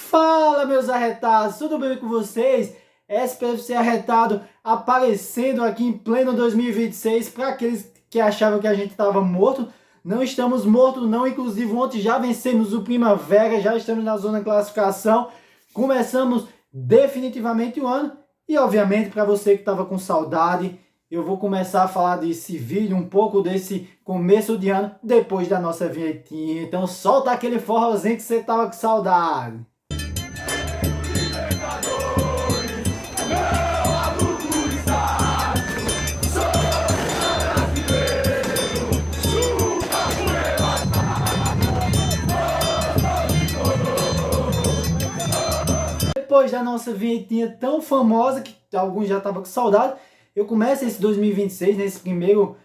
Fala, meus arretados, tudo bem com vocês? SPFC Arretado aparecendo aqui em pleno 2026 para aqueles que achavam que a gente estava morto. Não estamos mortos não, inclusive ontem já vencemos o Primavera, já estamos na zona de classificação, começamos definitivamente o ano e obviamente para você que estava com saudade, eu vou começar a falar desse vídeo, um pouco desse começo de ano, depois da nossa vinhetinha. Então solta aquele forrozinho que você estava com saudade. Depois da nossa vinhetinha tão famosa, que alguns já estavam com saudade, eu começo esse 2026, nesse primeiro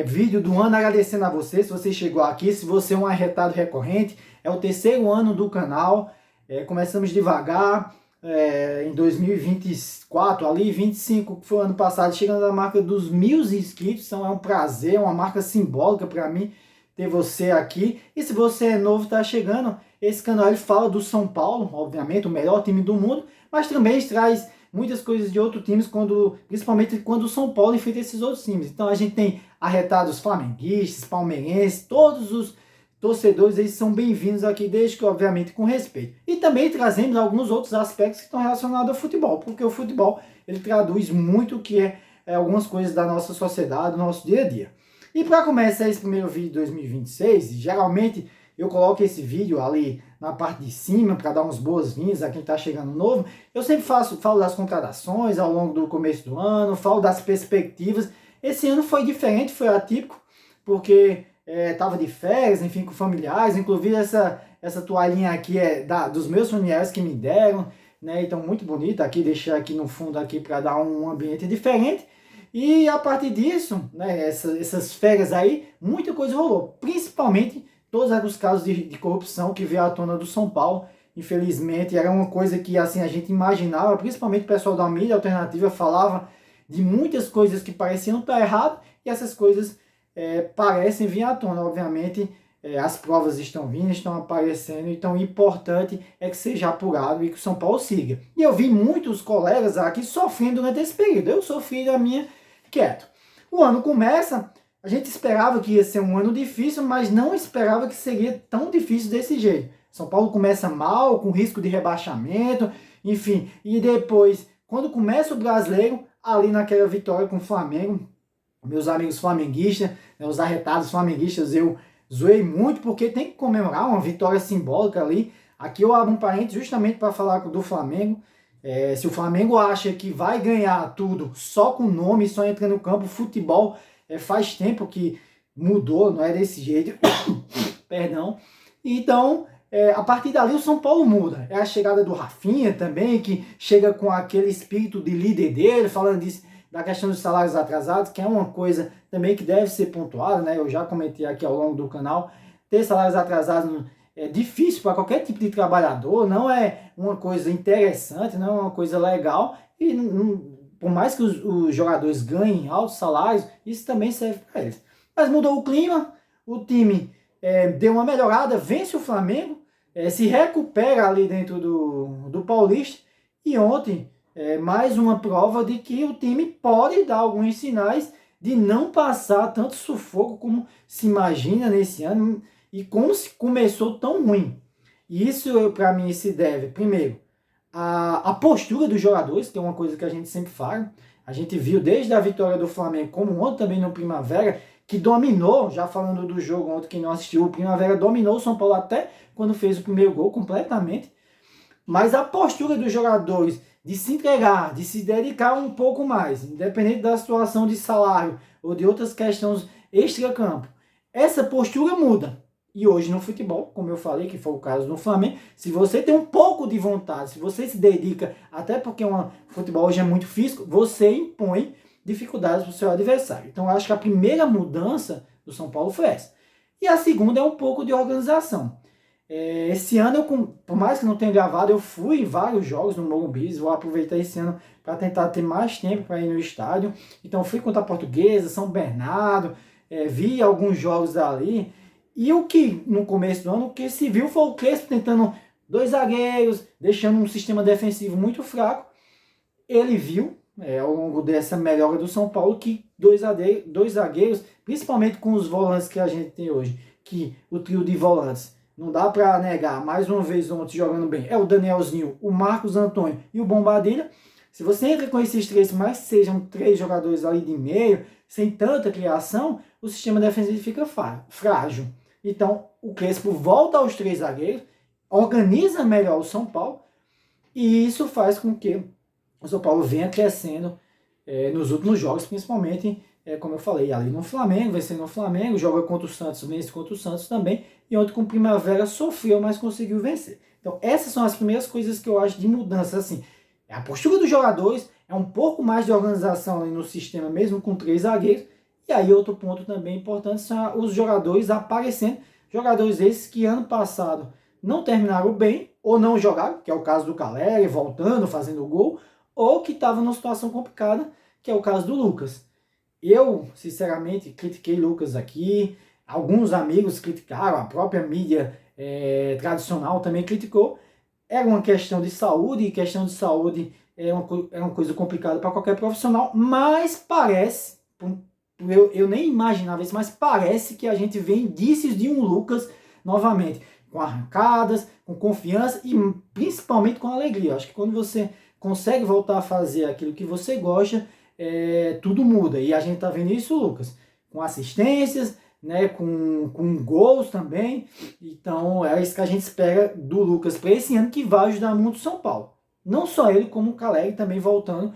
vídeo do ano, agradecendo a você, se você chegou aqui, se você é um arretado recorrente, é o terceiro ano do canal, começamos devagar, em 2024, ali 25, que foi o ano passado, chegando na marca dos 1000 inscritos, então é um prazer, é uma marca simbólica para mim ter você aqui. E se você é novo, está chegando, esse canal ele fala do São Paulo, obviamente, o melhor time do mundo, mas também traz muitas coisas de outros times, principalmente quando o São Paulo enfrenta esses outros times. Então a gente tem arretados flamenguistas, palmeirenses, todos os torcedores eles são bem-vindos aqui, desde que obviamente com respeito. E também trazemos alguns outros aspectos que estão relacionados ao futebol, porque o futebol ele traduz muito o que é algumas coisas da nossa sociedade, do nosso dia a dia. E para começar esse primeiro vídeo de 2026, geralmente eu coloco esse vídeo ali na parte de cima para dar umas boas-vindas a quem está chegando novo. Eu sempre falo das contratações ao longo do começo do ano, falo das perspectivas. Esse ano foi diferente, foi atípico, porque estava de férias, enfim, com familiares. Inclusive essa toalhinha aqui é dos meus familiares que me deram, né? Então muito bonita aqui, deixar aqui no fundo aqui para dar um ambiente diferente. E a partir disso, né, essas férias aí, muita coisa rolou, principalmente todos os casos de corrupção que veio à tona do São Paulo. Infelizmente, era uma coisa que assim a gente imaginava, principalmente o pessoal da mídia alternativa falava de muitas coisas que pareciam estar errado e essas coisas parecem vir à tona. Obviamente, as provas estão vindo, estão aparecendo, então o importante é que seja apurado e que o São Paulo siga. E eu vi muitos colegas aqui sofrendo durante esse período, eu sofri da minha quieto. O ano começa, a gente esperava que ia ser um ano difícil, mas não esperava que seria tão difícil desse jeito. São Paulo começa mal, com risco de rebaixamento, enfim. E depois, quando começa o Brasileiro, ali naquela vitória com o Flamengo, meus amigos flamenguistas, os arretados flamenguistas, eu zoei muito, porque tem que comemorar uma vitória simbólica ali. Aqui eu abro um parênteses justamente para falar do Flamengo. Se o Flamengo acha que vai ganhar tudo só com nome, só entra no campo, futebol faz tempo que mudou, não é desse jeito, perdão. Então, a partir dali o São Paulo muda. É a chegada do Rafinha também, que chega com aquele espírito de líder dele, falando da questão dos salários atrasados, que é uma coisa também que deve ser pontuada, né? Eu já comentei aqui ao longo do canal, ter salários atrasados é difícil para qualquer tipo de trabalhador, não é uma coisa interessante, não é uma coisa legal, e por mais que os jogadores ganhem altos salários, isso também serve para eles. Mas mudou o clima, o time deu uma melhorada, vence o Flamengo, se recupera ali dentro do Paulista, e ontem mais uma prova de que o time pode dar alguns sinais de não passar tanto sufoco como se imagina nesse ano, e como se começou tão ruim. E isso, para mim, se deve, primeiro, a postura dos jogadores, que é uma coisa que a gente sempre fala. A gente viu desde a vitória do Flamengo, como ontem também no Primavera, que dominou, já falando do jogo ontem, quem não assistiu, o Primavera dominou o São Paulo até quando fez o primeiro gol completamente. Mas a postura dos jogadores de se entregar, de se dedicar um pouco mais, independente da situação de salário ou de outras questões extra-campo, essa postura muda. E hoje no futebol, como eu falei, que foi o caso do Flamengo, se você tem um pouco de vontade, se você se dedica, até porque o futebol hoje é muito físico, você impõe dificuldades para o seu adversário. Então eu acho que a primeira mudança do São Paulo foi essa. E a segunda é um pouco de organização. Esse ano, por mais que não tenha gravado, eu fui em vários jogos no Morumbi, vou aproveitar esse ano para tentar ter mais tempo para ir no estádio. Então fui contra a Portuguesa, São Bernardo, vi alguns jogos ali. E o que, no começo do ano, o que se viu foi o Crespo tentando dois zagueiros, deixando um sistema defensivo muito fraco. Ele viu, ao longo dessa melhora do São Paulo, que dois zagueiros, principalmente com os volantes que a gente tem hoje, que o trio de volantes, não dá para negar, mais uma vez ontem jogando bem, é o Danielzinho, o Marcos Antônio e o Bombadilha. Se você entra com esses três, mas sejam três jogadores ali de meio, sem tanta criação, o sistema defensivo fica frágil. Então, o Crespo volta aos três zagueiros, organiza melhor o São Paulo, e isso faz com que o São Paulo venha crescendo nos últimos jogos, principalmente, como eu falei, ali no Flamengo, vencendo o Flamengo, joga contra o Santos, vence contra o Santos também, e ontem com o Primavera sofreu, mas conseguiu vencer. Então, essas são as primeiras coisas que eu acho de mudança, assim. A postura dos jogadores, é um pouco mais de organização ali no sistema, mesmo com três zagueiros. E aí outro ponto também importante são os jogadores aparecendo. Jogadores esses que ano passado não terminaram bem, ou não jogaram, que é o caso do Caleri, voltando, fazendo gol, ou que estavam numa situação complicada, que é o caso do Lucas. Eu, sinceramente, critiquei Lucas aqui, alguns amigos criticaram, a própria mídia tradicional também criticou. Era uma questão de saúde, e questão de saúde é uma coisa complicada para qualquer profissional, mas parece, eu nem imaginava isso, mas parece que a gente vê indícios de um Lucas novamente, com arrancadas, com confiança e principalmente com alegria. Acho que quando você consegue voltar a fazer aquilo que você gosta, tudo muda. E a gente está vendo isso, Lucas, com assistências, né, com gols também. Então é isso que a gente espera do Lucas para esse ano, que vai ajudar muito o São Paulo. Não só ele, como o Caleri também voltando,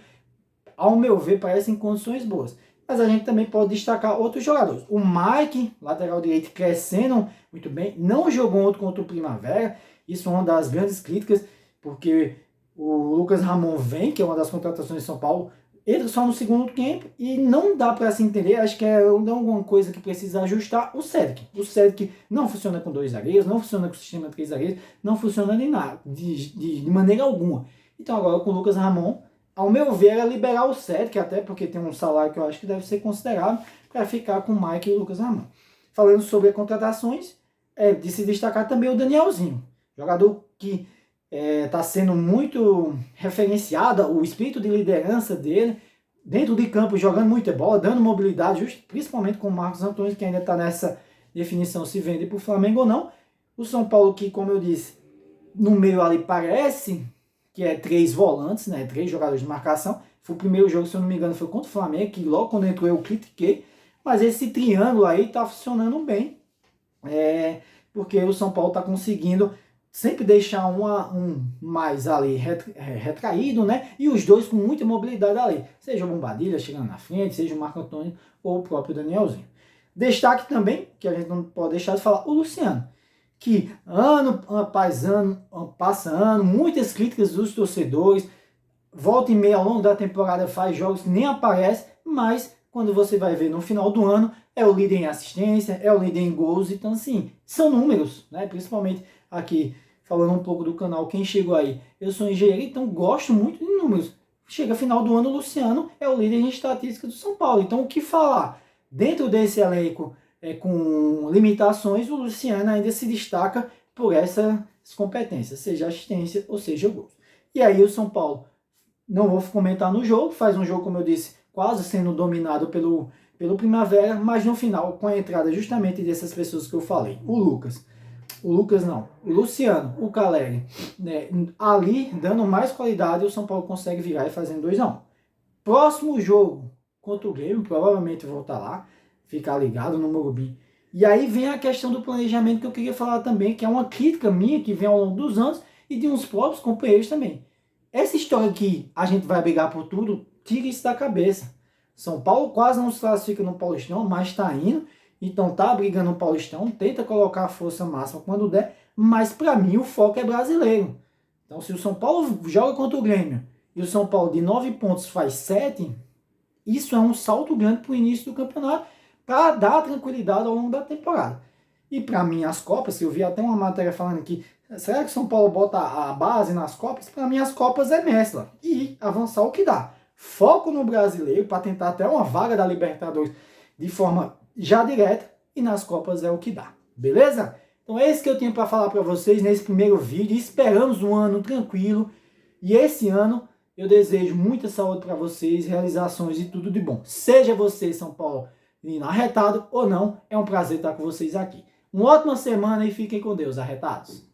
ao meu ver, parece em condições boas. Mas a gente também pode destacar outros jogadores. O Mike, lateral direito, crescendo muito bem, não jogou outro contra o Primavera. Isso é uma das grandes críticas, porque o Lucas Ramon vem, que é uma das contratações de São Paulo, entra só no segundo tempo e não dá para se entender. Acho que é alguma coisa que precisa ajustar. O Cedric não funciona com dois zagueiros, não funciona com o sistema de três zagueiros, não funciona de nada, de maneira alguma. Então agora com o Lucas Ramon, ao meu ver, é liberar o Cedric, até porque tem um salário que eu acho que deve ser considerável, para ficar com o Mike e o Lucas Ramon. Falando sobre contratações, de se destacar também o Danielzinho, jogador que está sendo muito referenciado, o espírito de liderança dele, dentro de campo, jogando muita bola, dando mobilidade, principalmente com o Marcos Antônio, que ainda está nessa definição se vende para o Flamengo ou não. O São Paulo, que, como eu disse, no meio ali parece que é três volantes, né, três jogadores de marcação. Foi o primeiro jogo, se eu não me engano, foi contra o Flamengo, que logo quando entrou eu critiquei, mas esse triângulo aí está funcionando bem, porque o São Paulo está conseguindo sempre deixar um mais ali retraído, né? E os dois com muita mobilidade ali. Seja o Bombadilha chegando na frente, seja o Marco Antônio ou o próprio Danielzinho. Destaque também, que a gente não pode deixar de falar, o Luciano. Que ano após ano, passa ano, muitas críticas dos torcedores, volta e meia ao longo da temporada faz jogos que nem aparece, mas quando você vai ver no final do ano, é o líder em assistência, é o líder em gols, então assim, são números, né? Principalmente aqui, falando um pouco do canal, quem chegou aí, eu sou engenheiro, então gosto muito de números. Chega final do ano, o Luciano é o líder em estatística do São Paulo, então o que falar? Dentro desse elenco com limitações, o Luciano ainda se destaca por essas competências, seja assistência ou seja gols. E aí o São Paulo, não vou comentar no jogo, faz um jogo, como eu disse, quase sendo dominado pelo Primavera, mas no final, com a entrada justamente dessas pessoas que eu falei, o Luciano, o Caleri, né, ali dando mais qualidade, o São Paulo consegue virar e fazer 2-1. Próximo jogo contra o Grêmio, provavelmente vou estar lá, ficar ligado no Morumbi. E aí vem a questão do planejamento que eu queria falar também, que é uma crítica minha que vem ao longo dos anos e de uns próprios companheiros também. Essa história que a gente vai brigar por tudo, tira isso da cabeça. São Paulo quase não se classifica no Paulistão, mas está indo. Então tá brigando no Paulistão, tenta colocar a força máxima quando der, mas para mim o foco é brasileiro. Então se o São Paulo joga contra o Grêmio e o São Paulo de 9 pontos faz 7, isso é um salto grande para o início do campeonato, para dar tranquilidade ao longo da temporada. E para mim as Copas, eu vi até uma matéria falando aqui, será que o São Paulo bota a base nas Copas? Para mim as Copas é mescla e avançar o que dá. Foco no brasileiro para tentar até uma vaga da Libertadores de forma já direta, e nas Copas é o que dá, beleza? Então é isso que eu tenho para falar para vocês nesse primeiro vídeo. Esperamos um ano tranquilo e esse ano eu desejo muita saúde para vocês, realizações e tudo de bom. Seja você, São Paulo, arretado ou não, é um prazer estar com vocês aqui. Uma ótima semana e fiquem com Deus, arretados.